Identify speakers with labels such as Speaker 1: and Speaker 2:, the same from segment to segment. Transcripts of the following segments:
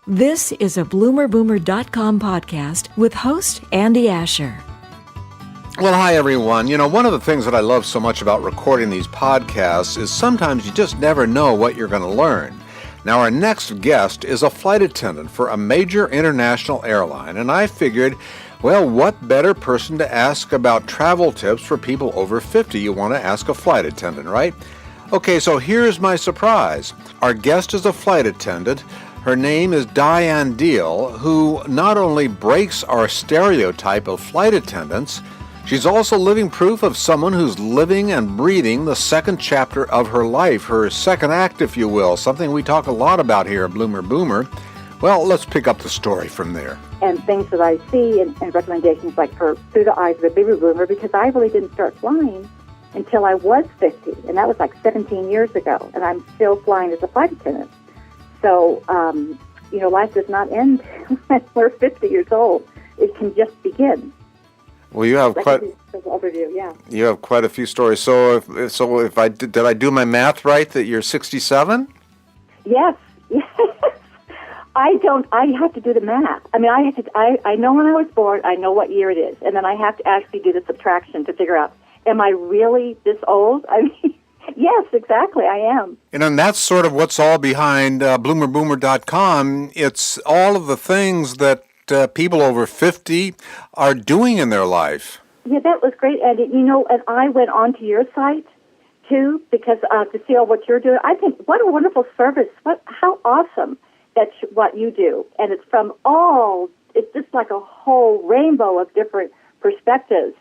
Speaker 1: This is a BloomerBoomer.com podcast with host Andy Asher.
Speaker 2: Well, hi, everyone. You know, one of the things that I love so much about recording these podcasts is sometimes you just never know what you're going to learn. Now, our next guest is a flight attendant for a major international airline, and I figured, well, what better person to ask about travel tips for people over 50? You want to ask a flight attendant, right? Okay, so here's my surprise. Our guest is a flight attendant. Her name is Diane, who not only breaks our stereotype of flight attendants, she's also living proof of someone who's living and breathing the second chapter of her life, her second act, if you will, something we talk a lot about here at Bloomer Boomer. Well, let's pick up the story from there.
Speaker 3: And things that I see and recommendations like for through the eyes of a baby boomer, because I really didn't start flying until I was 50, and that was like 17 years ago, and I'm still flying as a flight attendant. So, life does not end when we're 50 years old. It can just begin.
Speaker 2: Well, you have
Speaker 3: overview, yeah.
Speaker 2: You have quite a few stories. So, if I did I do my math right that you're 67?
Speaker 3: Yes. I have to do the math. I mean, I know when I was born, I know what year it is, and then I have to actually do the subtraction to figure out, am I really this old? I mean, yes, exactly, I am.
Speaker 2: And that's sort of what's all behind BloomerBoomer.com. It's all of the things that people over 50 are doing in their life.
Speaker 3: Yeah, that was great, Andy. And I went onto your site, too, because to see all what you're doing. I think, what a wonderful service. How awesome that's what you do. And it's from it's just like a whole rainbow of different perspectives,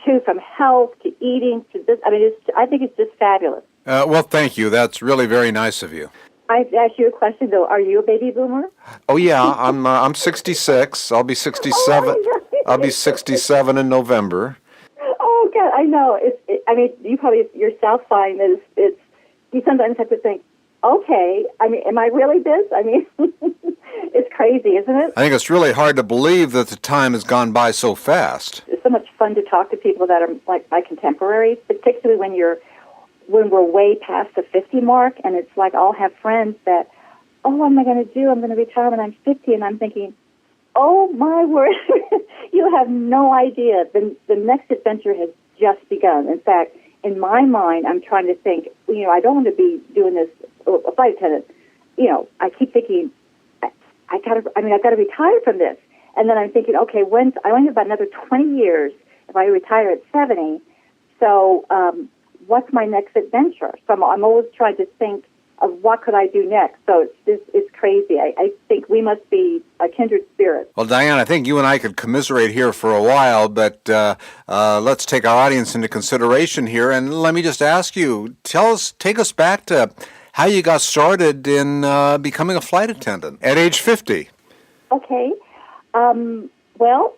Speaker 3: too, from health to eating to this. I mean, I think it's just fabulous.
Speaker 2: Well, thank you. That's really very nice of you.
Speaker 3: I have to ask you a question, though. Are you a baby boomer?
Speaker 2: Oh, yeah. I'm 66. I'll be 67. I'll be 67 in November.
Speaker 3: Oh, God, I know. You probably yourself find that you sometimes have to think, okay, I mean, am I really this? I mean, it's crazy, isn't it?
Speaker 2: I think it's really hard to believe that the time has gone by so fast.
Speaker 3: It's so much fun to talk to people that are like my contemporaries, particularly when we're way past the 50 mark, and it's like I'll have friends that, what am I going to do? I'm going to retire when I'm 50, and I'm thinking, oh, my word, you have no idea. The next adventure has just begun. In fact, in my mind, I'm trying to think, I don't want to be doing this, a flight attendant. I keep thinking, I've got to retire from this. And then I'm thinking, okay, I only have about another 20 years if I retire at 70. So what's my next adventure? So I'm always trying to think of what could I do next. So it's crazy. I think we must be a kindred spirit.
Speaker 2: Well, Diane, I think you and I could commiserate here for a while, but let's take our audience into consideration here. And let me just ask you, take us back to how you got started in becoming a flight attendant at age 50.
Speaker 3: Okay. Well,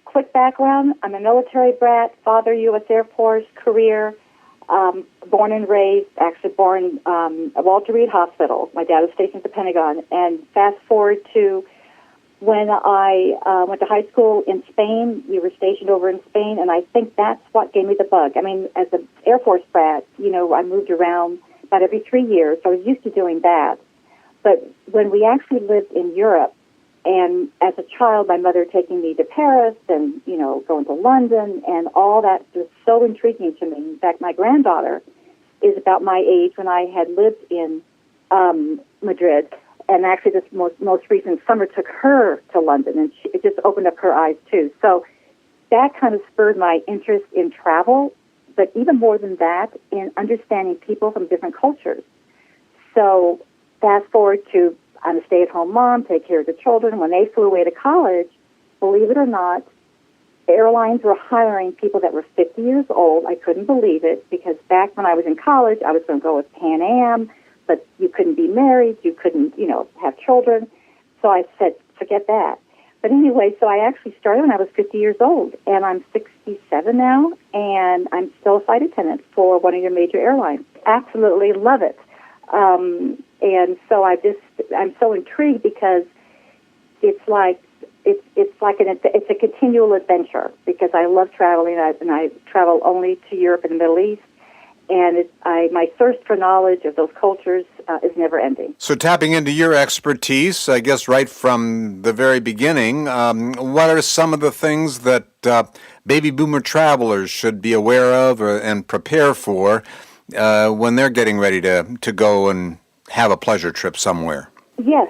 Speaker 3: quick background. I'm a military brat, father, U.S. Air Force, career, born and raised, actually born at Walter Reed Hospital. My dad was stationed at the Pentagon. And fast forward to when I went to high school in Spain. We were stationed over in Spain, and I think that's what gave me the bug. I mean, as an Air Force brat, I moved around about every 3 years, so I was used to doing that. But when we actually lived in Europe, and as a child, my mother taking me to Paris and, going to London, and all that was so intriguing to me. In fact, my granddaughter is about my age when I had lived in Madrid, and actually this most recent summer took her to London, and it just opened up her eyes, too. So that kind of spurred my interest in travel, but even more than that, in understanding people from different cultures. So fast forward to, I'm a stay-at-home mom, take care of the children. When they flew away to college, believe it or not, airlines were hiring people that were 50 years old. I couldn't believe it, because back when I was in college, I was going to go with Pan Am, but you couldn't be married, you couldn't, have children. So I said, forget that. But anyway, so I actually started when I was 50 years old, and I'm 67 now, and I'm still a flight attendant for one of your major airlines. Absolutely love it. And so I'm so intrigued, because it's like it's a continual adventure, because I love traveling, and I travel only to Europe and the Middle East, and my thirst for knowledge of those cultures is never ending.
Speaker 2: So tapping into your expertise, I guess right from the very beginning, what are some of the things that baby boomer travelers should be aware of and prepare for when they're getting ready to go and have a pleasure trip somewhere?
Speaker 3: Yes,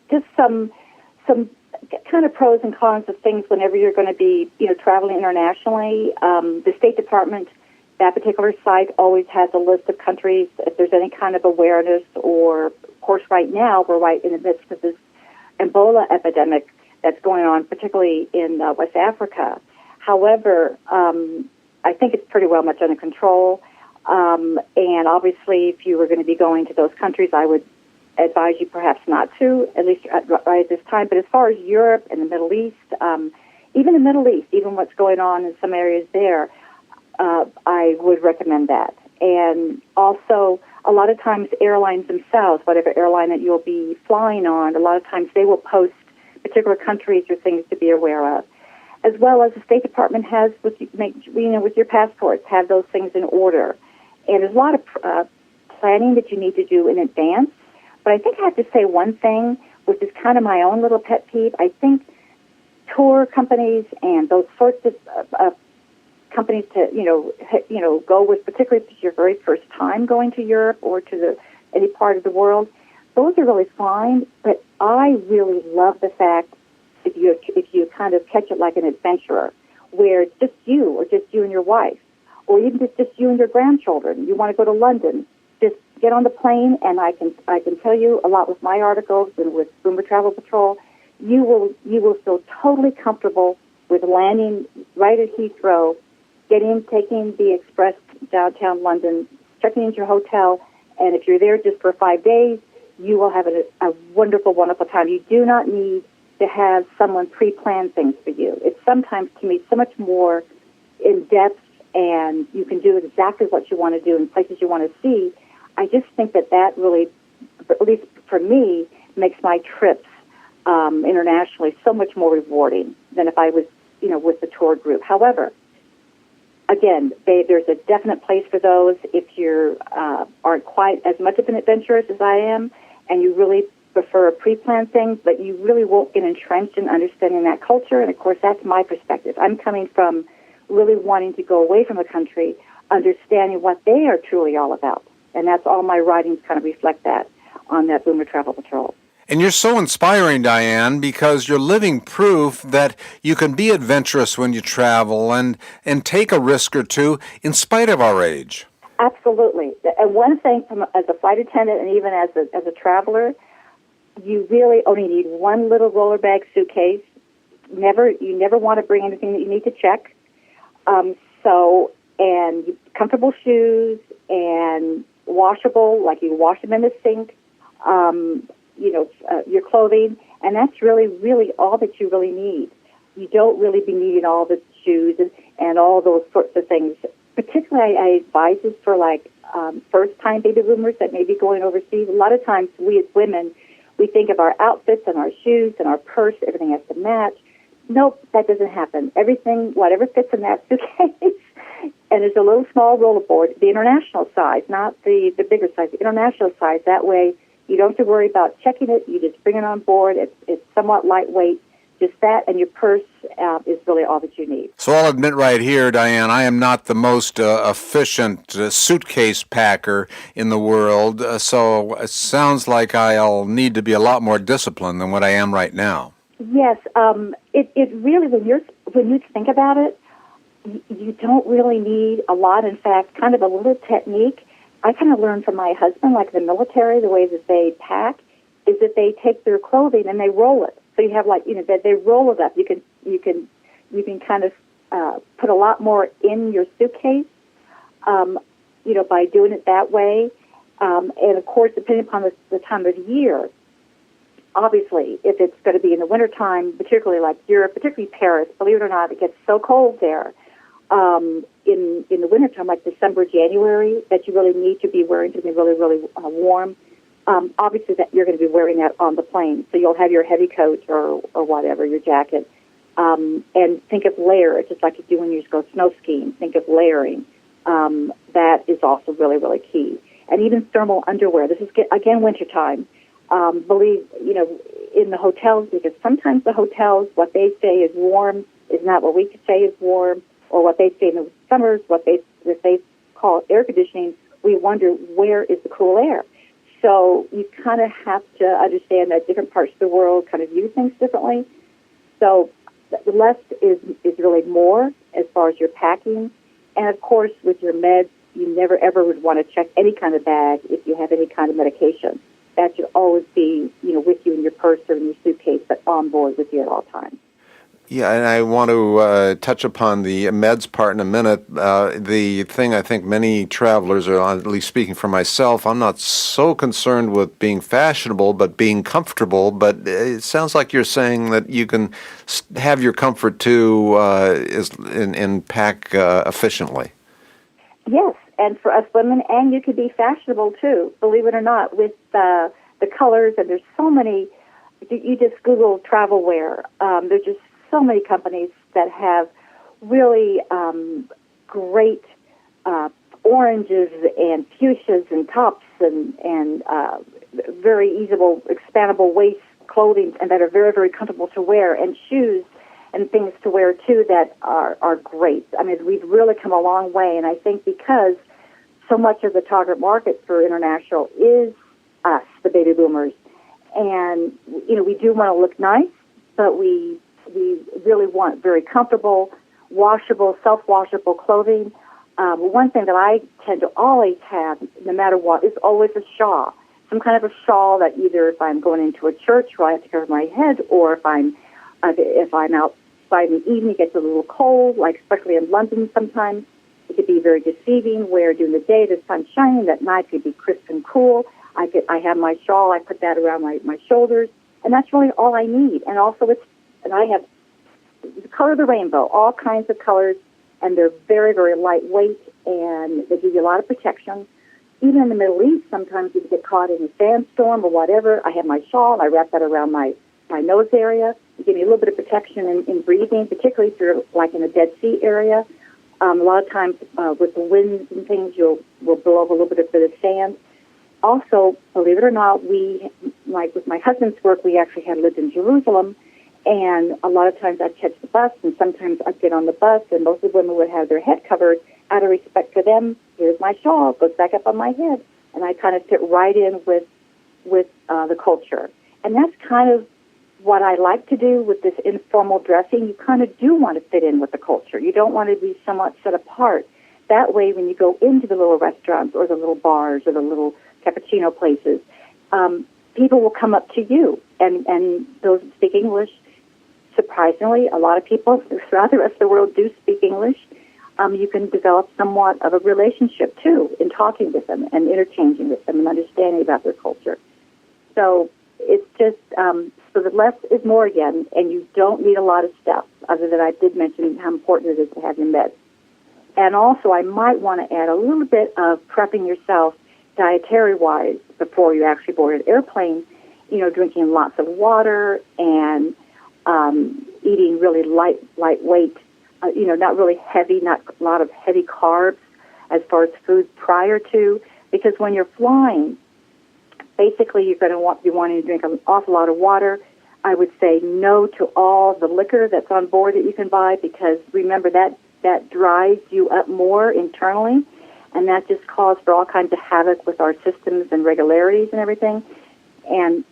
Speaker 3: just some kind of pros and cons of things whenever you're going to be, traveling internationally. The State Department, that particular site, always has a list of countries if there's any kind of awareness, or, of course, right now we're right in the midst of this Ebola epidemic that's going on, particularly in West Africa. However, I think it's pretty well much under control. And obviously, if you were going to be going to those countries, I would advise you perhaps not to, at least right at this time. But as far as Europe and the Middle East, even what's going on in some areas there, I would recommend that. And also, a lot of times airlines themselves, whatever airline that you'll be flying on, a lot of times they will post particular countries or things to be aware of, as well as the State Department has with your passports, have those things in order. And there's a lot of planning that you need to do in advance. But I think I have to say one thing, which is kind of my own little pet peeve. I think tour companies and those sorts of companies to go with, particularly if it's your very first time going to Europe or to any part of the world, those are really fine. But I really love the fact if you kind of catch it like an adventurer, where it's just you or just you and your wife, or even just you and your grandchildren. You want to go to London, just get on the plane, and I can tell you a lot with my articles and with Boomer Travel Patrol. You will feel totally comfortable with landing right at Heathrow, taking the express downtown London, checking into your hotel, and if you're there just for 5 days, you will have a wonderful, wonderful time. You do not need to have someone pre-plan things for you. It's sometimes, to me, so much more in-depth, and you can do exactly what you want to do in places you want to see. I just think that really, at least for me, makes my trips internationally so much more rewarding than if I was, with the tour group. However, again, there's a definite place for those if you aren't quite as much of an adventurous as I am, and you really prefer a pre-planned thing, but you really won't get entrenched in understanding that culture. And, of course, that's my perspective. I'm coming from really wanting to go away from the country, understanding what they are truly all about. And that's all my writings kind of reflect that on that Boomer Travel Patrol.
Speaker 2: And you're so inspiring, Diane, because you're living proof that you can be adventurous when you travel and take a risk or two in spite of our age.
Speaker 3: Absolutely. And one thing, as a flight attendant and even as a traveler, you really only need one little roller bag suitcase. You never want to bring anything that you need to check. And comfortable shoes and washable, like you wash them in the sink. Your clothing, and that's really, really all that you really need. You don't really be needing all the shoes and all those sorts of things. Particularly, I advise this for first-time baby boomers that may be going overseas. A lot of times, we as women, we think of our outfits and our shoes and our purse, everything has to match. Nope, that doesn't happen. Everything, whatever fits in that suitcase, and there's a little small rollerboard, the international size, not the bigger size, the international size. That way, you don't have to worry about checking it. You just bring it on board. It's somewhat lightweight. Just that and your purse is really all that you need.
Speaker 2: So I'll admit right here, Diane, I am not the most efficient suitcase packer in the world, so it sounds like I'll need to be a lot more disciplined than what I am right now.
Speaker 3: Yes, it really, when you think about it, you don't really need a lot. In fact, kind of a little technique I kind of learned from my husband, like the military, the way that they pack, is that they take their clothing and they roll it. So you have that they roll it up. You can kind of put a lot more in your suitcase, by doing it that way. And of course, depending upon the time of year, obviously, if it's going to be in the wintertime, particularly like Europe, particularly Paris, believe it or not, it gets so cold there. In the wintertime, like December, January, that you really need to be wearing to be really, really warm. Obviously, that you're going to be wearing that on the plane, so you'll have your heavy coat or whatever, your jacket. And think of layer, just like you do when you go snow skiing. Think of layering. That is also really, really key. And even thermal underwear. This is, again, wintertime. Believe, in the hotels, because sometimes the hotels, what they say is warm is not what we could say is warm, or what they say in the summers, if they call air conditioning, we wonder where is the cool air. So you kind of have to understand that different parts of the world kind of view things differently. So less is really more as far as your packing. And, of course, with your meds, you never, ever would want to check any kind of bag if you have any kind of medication. That should always be, with you in your purse or in your suitcase, but on board with you at all times.
Speaker 2: Yeah, and I want to touch upon the meds part in a minute. The thing I think many travelers, or at least speaking for myself, I'm not so concerned with being fashionable, but being comfortable. But it sounds like you're saying that you can have your comfort too and pack efficiently. Yes,
Speaker 3: and for us women, and you could be fashionable too, believe it or not, with the colors. And there's so many. You just Google travel wear. There's just so many companies that have really great oranges and fuchsias and tops and very easable, expandable waist clothing, and that are very, very comfortable to wear, and shoes and things to wear too that are great. I mean, we've really come a long way, and I think because so much of the target market for international is us, the baby boomers, and we do want to look nice, but we really want very comfortable, washable, self-washable clothing. One thing that I tend to always have, no matter what, is always a shawl. Some kind of a shawl that either if I'm going into a church where I have to cover my head, or if I'm outside in the evening, it gets a little cold, like especially in London sometimes. It could be very deceiving where during the day the sun's shining, at night it could be crisp and cool. I have my shawl, I put that around my shoulders, and that's really all I need. And also and I have the color of the rainbow, all kinds of colors, and they're very, very lightweight, and they give you a lot of protection. Even in the Middle East, sometimes you get caught in a sandstorm or whatever. I have my shawl, and I wrap that around my nose area. It gives me a little bit of protection in breathing, particularly if you're like in a Dead Sea area. A lot of times with the winds and things, will blow up a little bit of sand. Also, believe it or not, like with my husband's work, we actually had lived in Jerusalem, and a lot of times I'd catch the bus, and sometimes I'd get on the bus, and most of the women would have their head covered. Out of respect for them, here's my shawl, goes back up on my head, and I kind of fit right in with the culture. And that's kind of what I like to do with this informal dressing. You kind of do want to fit in with the culture. You don't want to be somewhat set apart. That way, when you go into the little restaurants or the little bars or the little cappuccino places, people will come up to you, and those that speak English, surprisingly, a lot of people throughout the rest of the world do speak English. You can develop somewhat of a relationship, too, in talking with them and interchanging with them and understanding about their culture. So it's just, so the less is more again, and you don't need a lot of stuff, other than I did mention how important it is to have your meds. And also, I might want to add a little bit of prepping yourself dietary-wise before you actually board an airplane, drinking lots of water and eating really lightweight, not really heavy, not a lot of heavy carbs as far as food prior to, because when you're flying, basically you're going to be wanting to drink an awful lot of water. I would say no to all the liquor that's on board that you can buy, because remember that dries you up more internally, and that just causes for all kinds of havoc with our systems and regularities and everything. And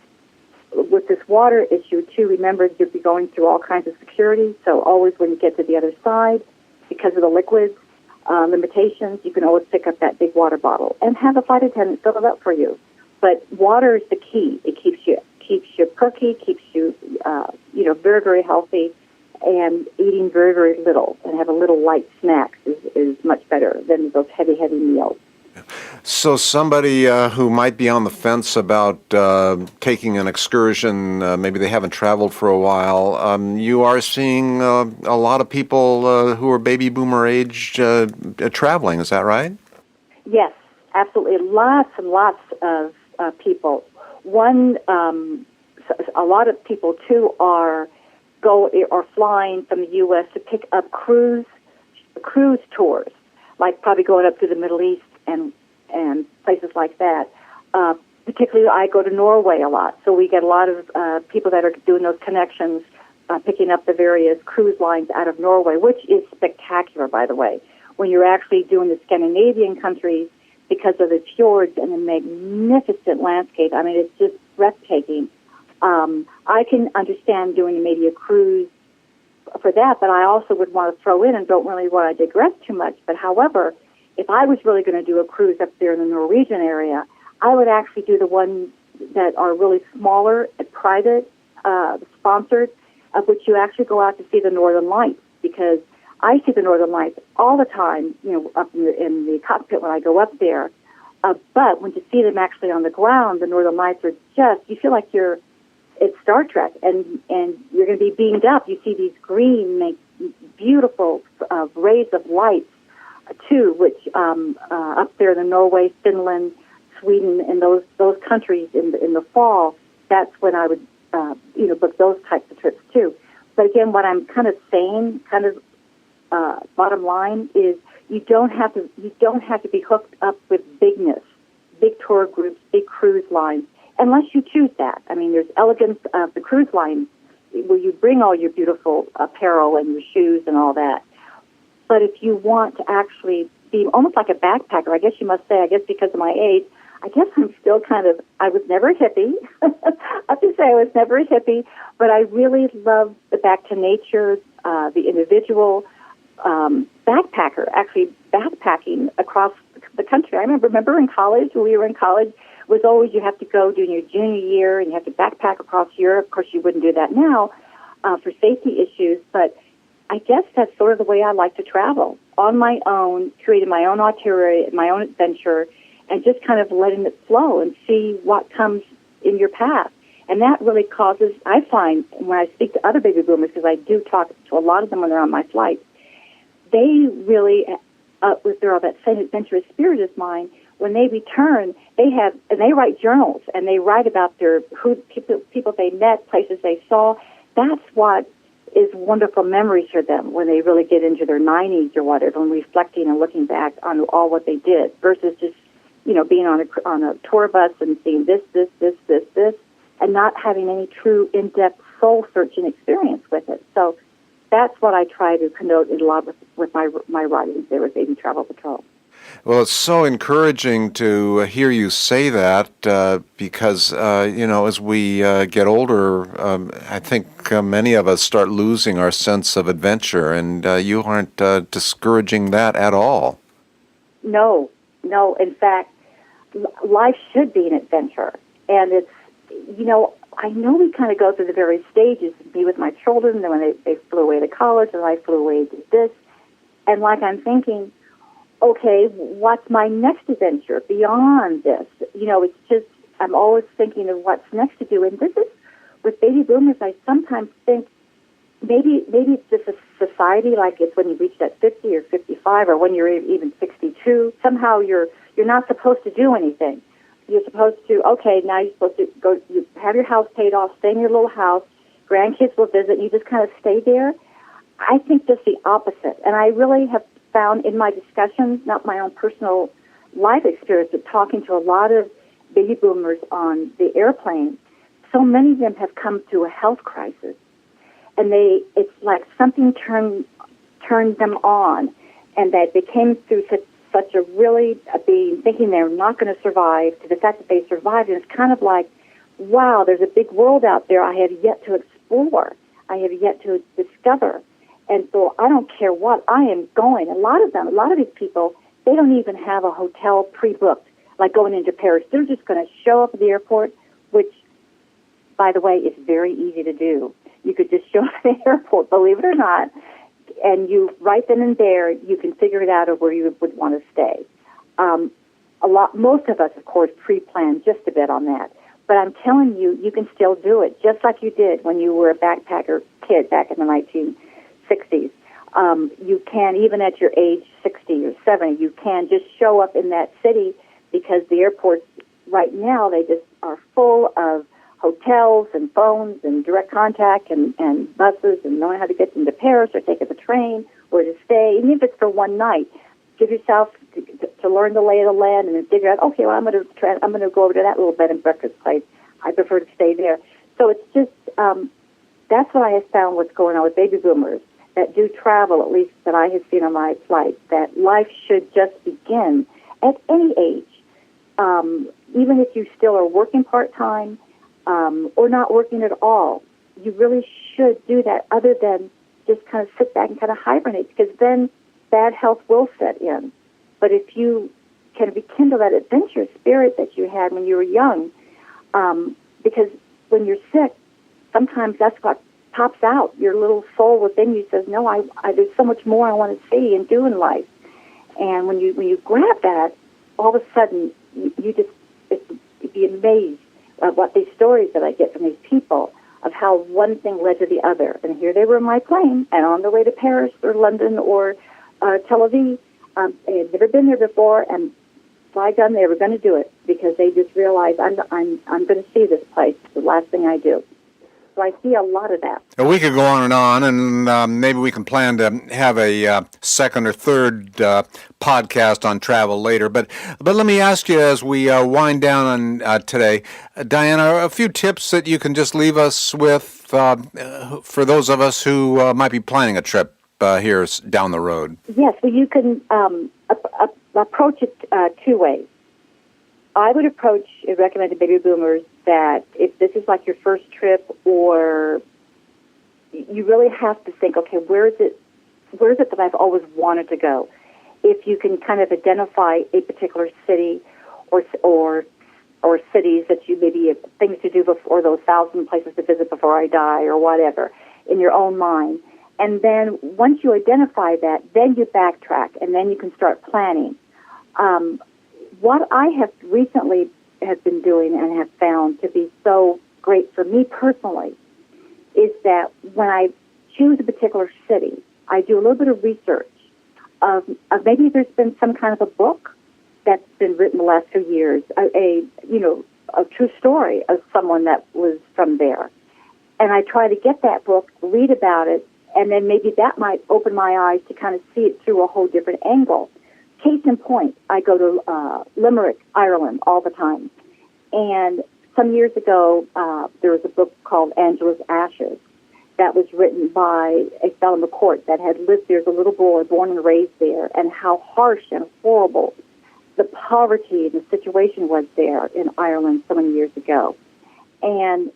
Speaker 3: with this water issue, too, remember you'll be going through all kinds of security, so always when you get to the other side, because of the liquids limitations, you can always pick up that big water bottle and have a flight attendant fill it up for you. But water is the key. It keeps you perky, keeps you, very, very healthy, and eating very, very little and have a little light snacks is much better than those heavy, heavy meals.
Speaker 2: So somebody who might be on the fence about taking an excursion, maybe they haven't traveled for a while, you are seeing a lot of people who are baby boomer age traveling, is that right?
Speaker 3: Yes, absolutely. Lots and lots of people. A lot of people, too, are flying from the U.S. to pick up cruise tours. like probably going up to the Middle East and places like that. Particularly, I go to Norway a lot, so we get a lot of people that are doing those connections, picking up the various cruise lines out of Norway, which is spectacular, by the way. When you're actually doing the Scandinavian countries, because of the fjords and the magnificent landscape, I mean, it's just breathtaking. I can understand doing maybe a cruise for that, but I also would want to throw in, and don't really want to digress too much, but however, if I was really going to do a cruise up there in the Norwegian area, I would actually do the ones that are really smaller and private, sponsored, of which you actually go out to see the Northern Lights, because I see the Northern Lights all the time, up in the cockpit when I go up there. But when you see them actually on the ground, the Northern Lights are you feel like it's Star Trek, and you're going to be beamed up. You see these green, beautiful rays of lights, too, which up there in the Norway, Finland, Sweden, and those countries in the fall, that's when I would book those types of trips too. But again, what I'm kind of saying, bottom line, is you don't have to be hooked up with bigness, big tour groups, big cruise lines, unless you choose that. I mean, there's elegance of the cruise line where you bring all your beautiful apparel and your shoes and all that. But if you want to actually be almost like a backpacker, I guess you must say, I guess because of my age, I guess I'm still I was never a hippie. I have to say I was never a hippie, but I really love the back to nature, the individual backpacker, actually backpacking across the country. I remember in college, when we were in college, it was always you have to go during your junior year and you have to backpack across Europe. Of course, you wouldn't do that now for safety issues, but I guess that's sort of the way I like to travel, on my own, creating my own itinerary, my own adventure, and just kind of letting it flow and see what comes in your path. And that really causes, I find, when I speak to other baby boomers, because I do talk to a lot of them when they're on my flights, they really, with that same adventurous spirit as mine, when they return, they write journals, and they write about people they met, places they saw. That's what is wonderful memories for them when they really get into their 90s or whatever, and reflecting and looking back on all what they did, versus just being on a tour bus and seeing this, and not having any true in-depth soul-searching experience with it. So that's what I try to connote in a lot with my writings there with Baby Travel Patrol.
Speaker 2: Well, it's so encouraging to hear you say that because, as we get older, I think many of us start losing our sense of adventure, and you aren't discouraging that at all.
Speaker 3: No. In fact, life should be an adventure. And it's, I know we kind of go through the various stages, be with my children, then when they flew away to college, and I flew away to this. And I'm thinking, okay, what's my next adventure beyond this? It's just, I'm always thinking of what's next to do. And this is, with baby boomers, I sometimes think maybe it's just a society, like it's when you reach that 50 or 55 or when you're even 62. Somehow you're not supposed to do anything. You're supposed to, okay, now you're supposed to go, you have your house paid off, stay in your little house, grandkids will visit, and you just kind of stay there. I think just the opposite. And I really have found in my discussions, not my own personal life experience, but talking to a lot of baby boomers on the airplane, so many of them have come through a health crisis. And it's like something turned them on, and that they came through such a really being thinking they're not going to survive, to the fact that they survived. And it's kind of like, wow, there's a big world out there I have yet to explore, I have yet to discover. And so I don't care what, I am going. A lot of these people, they don't even have a hotel pre-booked, like going into Paris. They're just going to show up at the airport, which, by the way, is very easy to do. You could just show up at the airport, believe it or not, and you right then and there, you can figure it out of where you would want to stay. Most of us, of course, pre-plan just a bit on that. But I'm telling you, you can still do it, just like you did when you were a backpacker kid back in the 1960s. You can, even at your age 60 or 70, you can just show up in that city, because the airports right now, they just are full of hotels and phones and direct contact and buses, and knowing how to get into Paris or take the train or to stay, even if it's for one night. give yourself to learn the lay of the land, and then figure out, okay, well, I'm going to go over to that little bed and breakfast place. I prefer to stay there. So it's just that's what I have found what's going on with baby boomers that do travel, at least that I have seen on my flights, that life should just begin at any age, even if you still are working part-time or not working at all. You really should do that other than just kind of sit back and kind of hibernate, because then bad health will set in. But if you can rekindle that adventurous spirit that you had when you were young, because when you're sick, sometimes that's what pops out. Your little soul within you says, no, I there's so much more I want to see and do in life. And when you grab that, all of a sudden, you just you'd be amazed at what these stories that I get from these people of how one thing led to the other. And here they were in my plane, and on their way to Paris or London or Tel Aviv. They had never been there before, and by gun, they were going to do it because they just realized I'm going to see this place. It's the last thing I do. So I see a lot of that.
Speaker 2: Well, we could go on, and maybe we can plan to have a second or third podcast on travel later. But let me ask you, as we wind down on today, Diane, a few tips that you can just leave us with for those of us who might be planning a trip here down the road.
Speaker 3: Yes, well, you can approach it two ways. I would recommend to baby boomers that if this is like your first trip, or you really have to think, okay, where is it that I've always wanted to go? If you can kind of identify a particular city or cities that you maybe have things to do before, those 1,000 places to visit before I die or whatever, in your own mind. And then once you identify that, then you backtrack, and then you can start planning. What I have recently have been doing and have found to be so great for me personally is that when I choose a particular city, I do a little bit of research of maybe there's been some kind of a book that's been written the last few years, a true story of someone that was from there. And I try to get that book, read about it, and then maybe that might open my eyes to kind of see it through a whole different angle. Case in point, I go to Limerick, Ireland, all the time. And some years ago, there was a book called Angela's Ashes that was written by a fellow in the court that had lived there as a little boy, born and raised there, and how harsh and horrible the poverty and the situation was there in Ireland so many years ago. And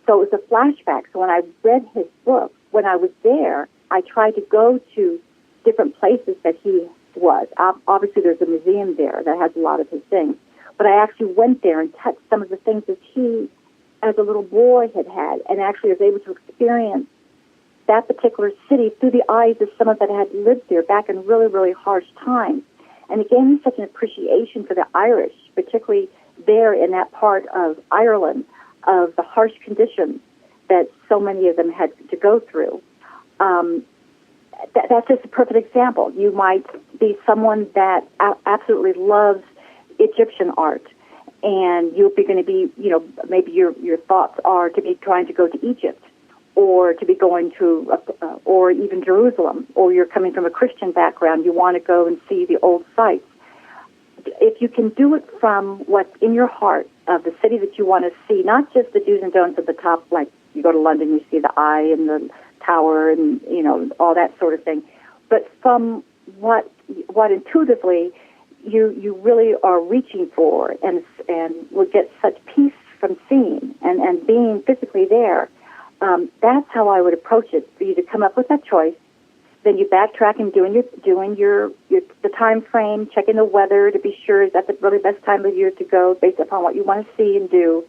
Speaker 3: so it was a flashback. So when I read his book, when I was there, I tried to go to different places that he was. Obviously, there's a museum there that has a lot of his things. But I actually went there and touched some of the things that he, as a little boy, had, and actually was able to experience that particular city through the eyes of someone that had lived there back in really, really harsh times. And it gave me such an appreciation for the Irish, particularly there in that part of Ireland, of the harsh conditions that so many of them had to go through. That's just a perfect example. You might be someone that absolutely loves Egyptian art, and you're going to be, maybe your thoughts are to be trying to go to Egypt, or to be going to, or even Jerusalem, or you're coming from a Christian background, you want to go and see the old sites. If you can do it from what's in your heart of the city that you want to see, not just the do's and don'ts at the top, like you go to London, you see the Eye and the Tower and, all that sort of thing, but from what intuitively you really are reaching for and will get such peace from seeing and being physically there. That's how I would approach it, for you to come up with that choice. Then you backtrack and doing the time frame, checking the weather to be sure is that the really best time of year to go based upon what you want to see and do.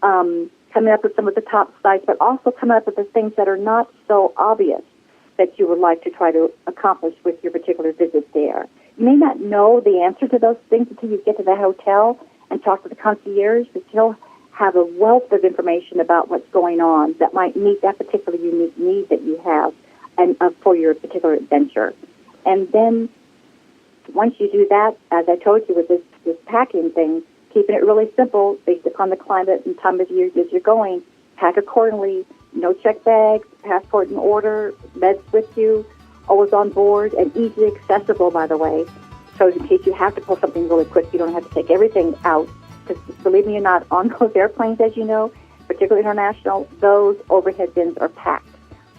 Speaker 3: Coming up with some of the top sites, but also coming up with the things that are not so obvious that you would like to try to accomplish with your particular visit there. You may not know the answer to those things until you get to the hotel and talk to the concierge, but he'll have a wealth of information about what's going on that might meet that particular unique need that you have and for your particular adventure. And then once you do that, as I told you with this packing thing, keeping it really simple based upon the climate and time of year as you're going, pack accordingly, no check bags, passport in order, meds with you, always on board, and easily accessible, by the way. So in case you have to pull something really quick, you don't have to take everything out. Because believe me or not, on those airplanes, as you know, particularly international, those overhead bins are packed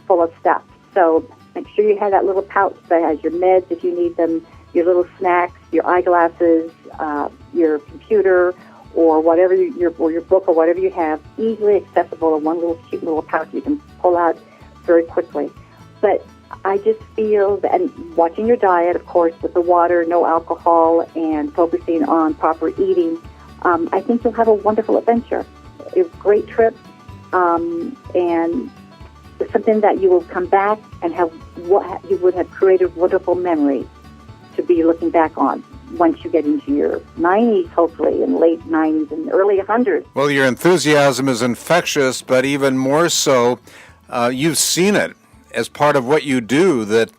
Speaker 3: full of stuff. So make sure you have that little pouch that has your meds if you need them, your little snacks, your eyeglasses, your computer, or whatever your book or whatever you have, easily accessible in one little cute little pouch you can pull out very quickly. But I just feel that, and watching your diet, of course, with the water, no alcohol, and focusing on proper eating, I think you'll have a wonderful adventure. A great trip, and something that you will come back and have what you would have created wonderful memories to be looking back on once you get into your 90s, hopefully, in late 90s and early 100s.
Speaker 2: Well, your enthusiasm is infectious, but even more so, you've seen it as part of what you do, that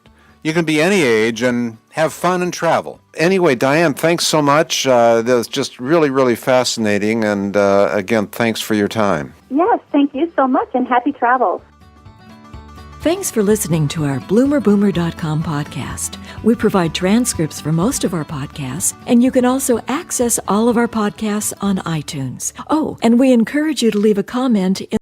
Speaker 2: you can be any age and have fun and travel. Anyway, Diane, thanks so much. That was just really, really fascinating. And again, thanks for your time.
Speaker 3: Yes, thank you so much, and happy travels.
Speaker 1: Thanks for listening to our bloomerboomer.com podcast. We provide transcripts for most of our podcasts, and you can also access all of our podcasts on iTunes. Oh, and we encourage you to leave a comment in